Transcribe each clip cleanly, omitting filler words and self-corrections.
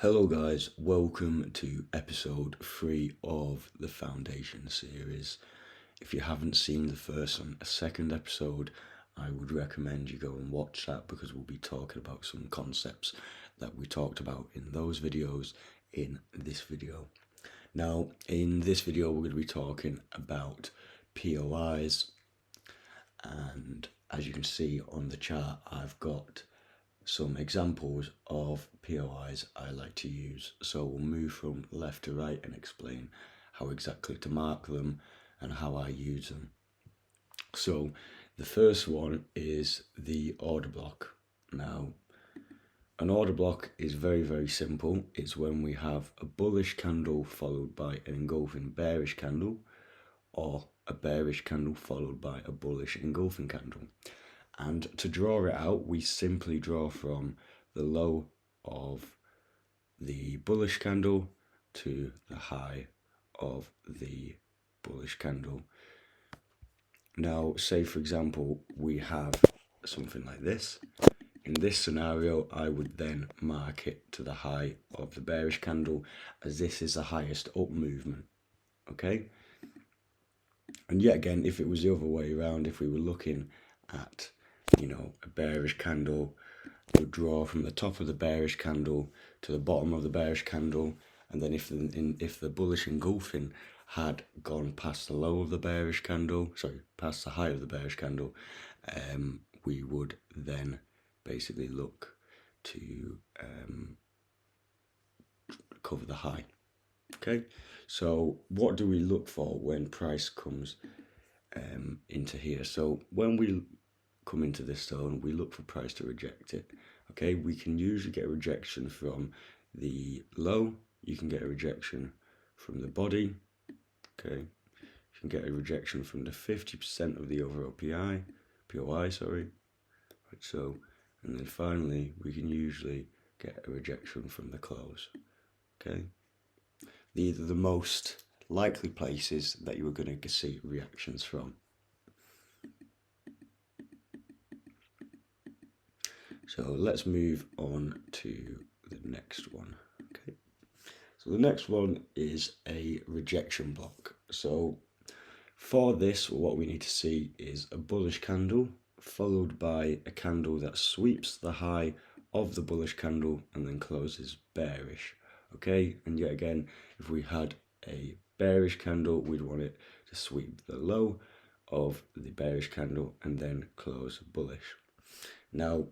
Hello guys, welcome to episode 3 of the Foundation series. If you haven't seen the first and second episode, I would recommend you go and watch that because we'll be talking about some concepts that we talked about in those videos in this video. Now, in this video we're going to be talking about POIs, and as you can see on the chart, I've got some examples of POIs I like to use. So we'll move from left to right and explain how exactly to mark them and how I use them. So the first one is the order block. Now, an order block is very simple. It's when we have a bullish candle followed by an engulfing bearish candle, or a bearish candle followed by a bullish engulfing candle. And to draw it out, we simply draw from the low of the bullish candle to the high of the bullish candle. Now, say for example, we have something like this. In this scenario, I would then mark it to the high of the bearish candle, as this is the highest up movement, okay? And yet again, if it was the other way around, if we were looking at a bearish candle, would draw from the top of the bearish candle to the bottom of the bearish candle, and then if the bullish engulfing had gone past the low of the bearish candle, past the high of the bearish candle, we would then basically look to cover the high. Okay, so what do we look for when price comes into here? So when we come into this zone, we look for price to reject it. Okay, we can usually get a rejection from the low, you can get a rejection from the body, okay, you can get a rejection from the 50% of the overall POI, right, so, and then finally we can usually get a rejection from the close. Okay, these are the most likely places that you are going to see reactions from. So let's move on to the next one. Okay, so the next one is a rejection block. So for this, what we need to see is a bullish candle followed by a candle that sweeps the high of the bullish candle and then closes bearish. Okay, and yet again, if we had a bearish candle, we'd want it to sweep the low of the bearish candle and then close bullish. Now,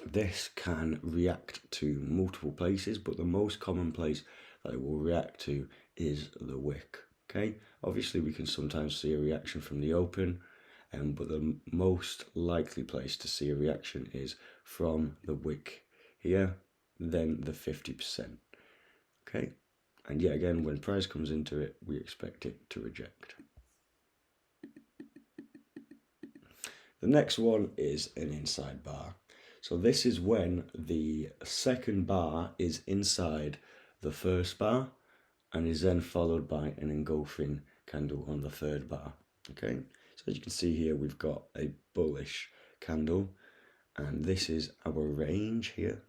this can react to multiple places, but the most common place that it will react to is the wick. Okay, obviously we can sometimes see a reaction from the open, but the most likely place to see a reaction is from the wick here, then the 50%. Okay, and yet again, when price comes into it, we expect it to reject. The next one is an inside bar. So this is when the second bar is inside the first bar and is then followed by an engulfing candle on the third bar. Okay, so as you can see here, we've got a bullish candle, and this is our range here.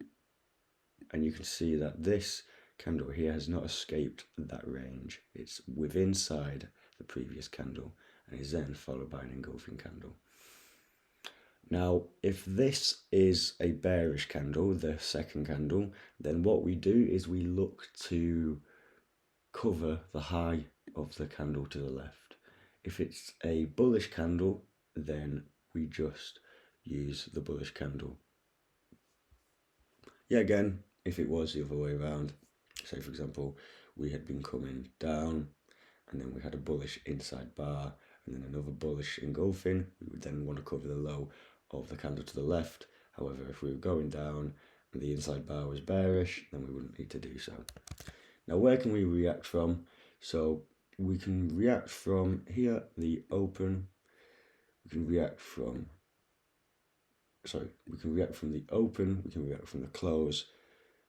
And you can see that this candle here has not escaped that range. It's within inside the previous candle and is then followed by an engulfing candle. Now, if this is a bearish candle, the second candle, then what we do is we look to cover the high of the candle to the left. If it's a bullish candle, then we just use the bullish candle. Yeah, again, if it was the other way around, say for example, we had been coming down and then we had a bullish inside bar and then another bullish engulfing, we would then want to cover the low of the candle to the left. However, if we were going down and the inside bar was bearish, then we wouldn't need to do so. Now, where can we react from? So we can react from here, the open. We can react from the open, we can react from the close,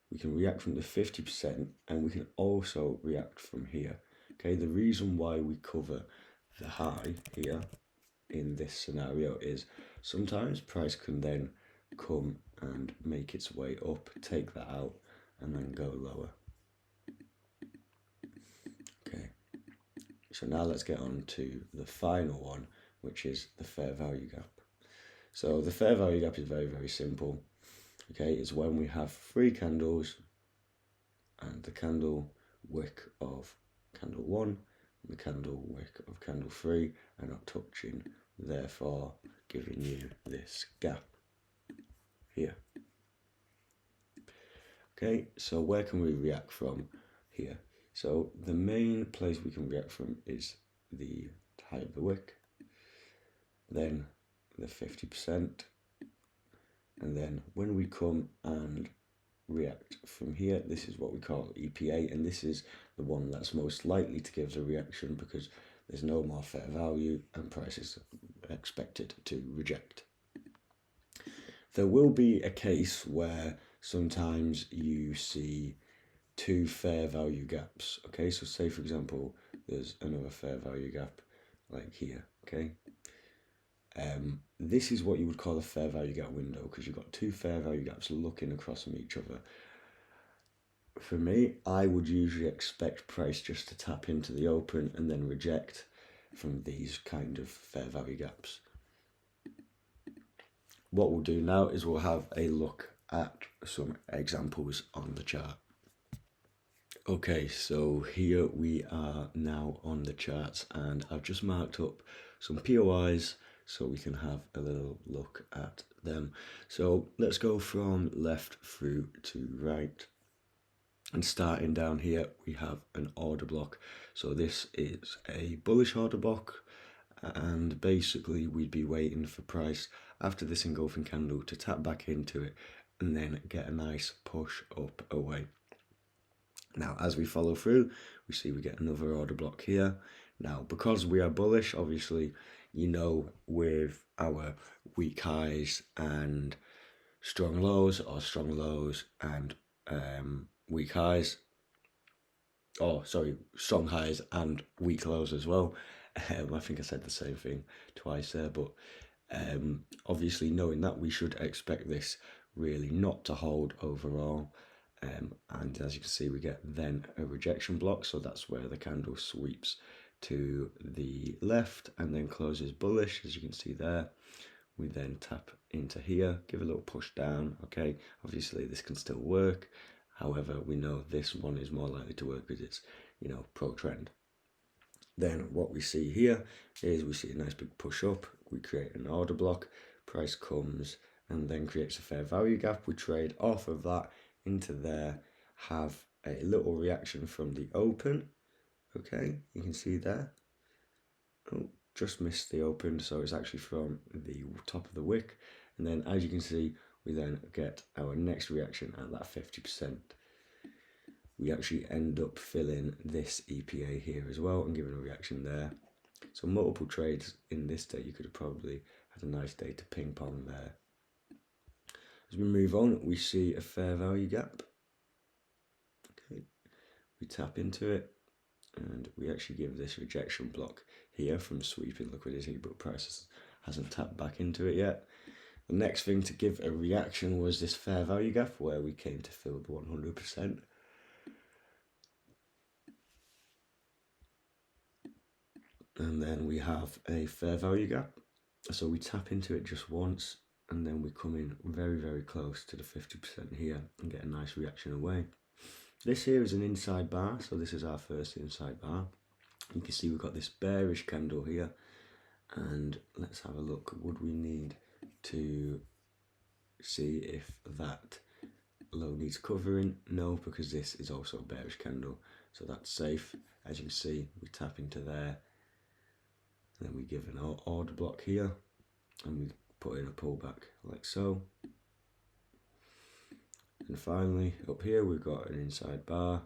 we can react from the 50%, and we can also react from here. Okay, the reason why we cover the high here in this scenario is sometimes price can then come and make its way up, take that out, and then go lower. Okay, so now let's get on to the final one, which is the fair value gap. So the fair value gap is very, very simple. Okay, it's when we have 3 candles and the candle wick of candle 1 and the candle wick of candle 3 are not touching, therefore giving you this gap here. Okay, so where can we react from here? So the main place we can react from is the height of the wick, then the 50%, and then when we come and react from here, this is what we call EPA, and this is the one that's most likely to give us a reaction because there's no more fair value and price is expected to reject. There will be a case where sometimes you see 2 fair value gaps. Okay, so say for example there's another fair value gap like here. Okay, this is what you would call a fair value gap window because you've got 2 fair value gaps looking across from each other. For me, I would usually expect price just to tap into the open and then reject from these kind of fair value gaps. What we'll do now is we'll have a look at some examples on the chart. Okay, so here we are now on the charts and I've just marked up some POIs so we can have a little look at them. So let's go from left through to right. And starting down here, we have an order block. So this is a bullish order block, and basically we'd be waiting for price after this engulfing candle to tap back into it and then get a nice push up away. Now, as we follow through, we see we get another order block here. Now, because we are bullish, obviously, you know, with our weak highs and strong lows, or strong lows and weak highs, strong highs and weak lows as well. I think I said the same thing twice there, but obviously knowing that, we should expect this really not to hold overall. And as you can see, we get then a rejection block, so that's where the candle sweeps to the left and then closes bullish, as you can see there. We then tap into here, give a little push down. Okay, obviously this can still work, however we know this one is more likely to work because it's, you know, pro trend. Then what we see here is we see a nice big push up, we create an order block, price comes and then creates a fair value gap. We trade off of that into there, have a little reaction from the open. Okay, you can see there. Oh, just missed the open, so it's actually from the top of the wick. And then as you can see, we then get our next reaction at that 50%. We actually end up filling this EPA here as well and giving a reaction there. So multiple trades in this day, you could have probably had a nice day to ping pong there. As we move on, we see a fair value gap. Okay, we tap into it and we actually give this rejection block here from sweeping liquidity, but price hasn't tapped back into it yet. The next thing to give a reaction was this fair value gap where we came to fill the 100%. And then we have a fair value gap. So we tap into it just once and then we come in very, very close to the 50% here and get a nice reaction away. This here is an inside bar, so this is our first inside bar. You can see we've got this bearish candle here, and let's have a look. Would we need to see if that low needs covering? No, because this is also a bearish candle, so that's safe. As you can see, we tap into there, and then we give an order block here, and we put in a pullback like so. And finally, up here we've got an inside bar.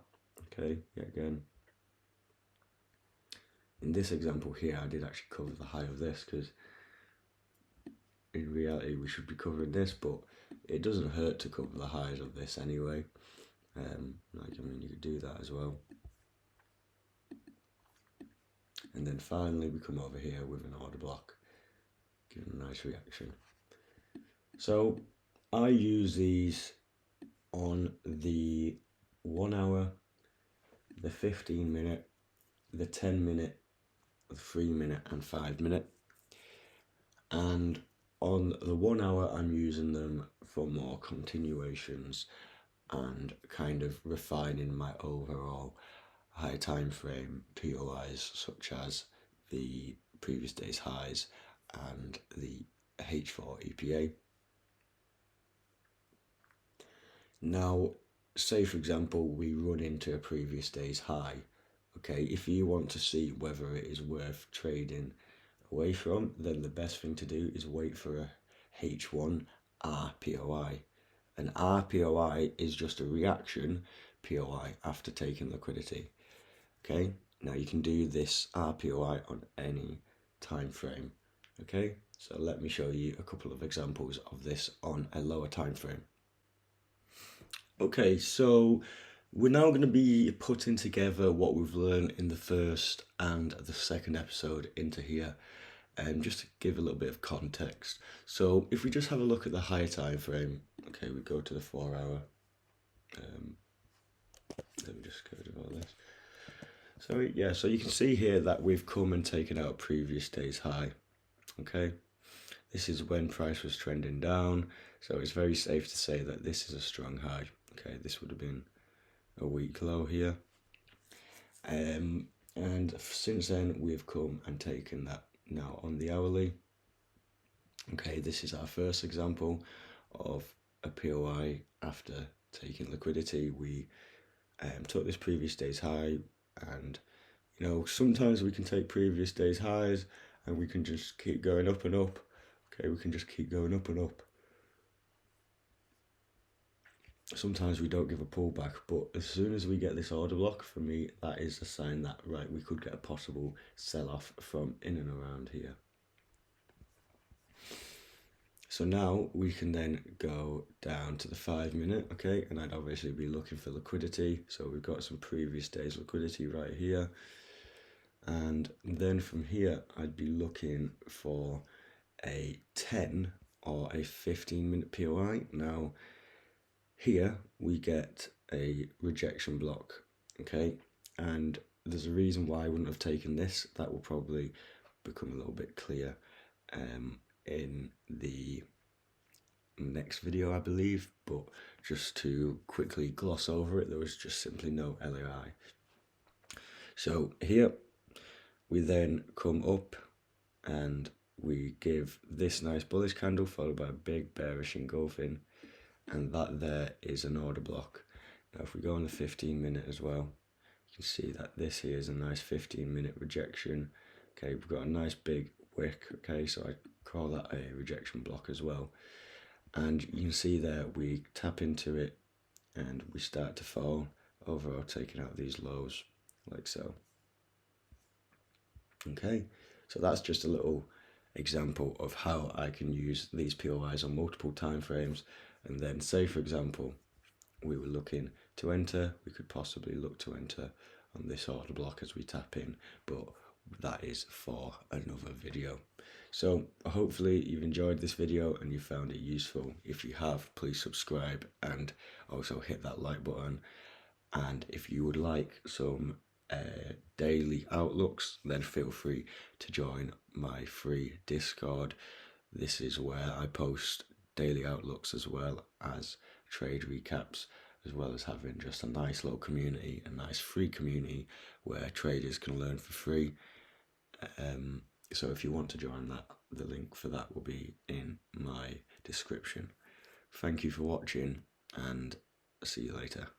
Okay, yet again. In this example here, I did actually cover the high of this because in reality we should be covering this, but it doesn't hurt to cover the highs of this anyway. You could do that as well. And then finally we come over here with an order block, giving a nice reaction. So I use these on the 15 minute, the 10 minute, the 3 minute and 5 minute. And on the 1 hour, I'm using them for more continuations and kind of refining my overall high time frame POIs, such as the previous day's highs and the H4 EPA. Now, say for example, we run into a previous day's high. Okay, if you want to see whether it is worth trading away from, then the best thing to do is wait for a H1 RPOI. An RPOI is just a reaction POI after taking liquidity. Okay, now you can do this RPOI on any time frame. Okay, so let me show you a couple of examples of this on a lower time frame. Okay, so we're now going to be putting together what we've learned in the first and the second episode into here, just to give a little bit of context. So if we just have a look at the higher time frame, okay, we go to the 4 hour. Let me just get rid of all this. So yeah, so you can see here that we've come and taken out previous day's high. Okay, this is when price was trending down, so it's very safe to say that this is a strong high. Okay, this would have been a weak low here. And since then we've come and taken that now on the hourly. Okay, this is our first example of a POI after taking liquidity. We took this previous day's high, and you know, sometimes we can take previous day's highs and we can just keep going up and up. Okay, we can just keep going up and up. Sometimes we don't give a pullback, but as soon as we get this order block, for me, that is a sign that, right, we could get a possible sell-off from in and around here. So now we can then go down to the 5 minute, okay, and I'd obviously be looking for liquidity. So we've got some previous days liquidity right here. And then from here, I'd be looking for a 10 or a 15 minute POI. Now, here we get a rejection block, okay, and there's a reason why I wouldn't have taken this. That will probably become a little bit clear in the next video, I believe, but just to quickly gloss over it, there was just simply no LAI. So here we then come up and we give this nice bullish candle followed by a big bearish engulfing, and that there is an order block. Now if we go on the 15 minute as well, you can see that this here is a nice 15 minute rejection. Okay, we've got a nice big wick, okay, so I call that a rejection block as well. And you can see there we tap into it and we start to fall over, taking out these lows like so. Okay, so that's just a little example of how I can use these POIs on multiple time frames. And then say for example we were looking to enter, we could possibly look to enter on this order block as we tap in, but that is for another video. So hopefully you've enjoyed this video and you found it useful. If you have, please subscribe and also hit that like button. And if you would like some daily outlooks, then feel free to join my free Discord. This is where I post daily outlooks as well as trade recaps, as well as having just a nice little community, a nice free community where traders can learn for free. So if you want to join that, the link for that will be in my description. Thank you for watching and see you later.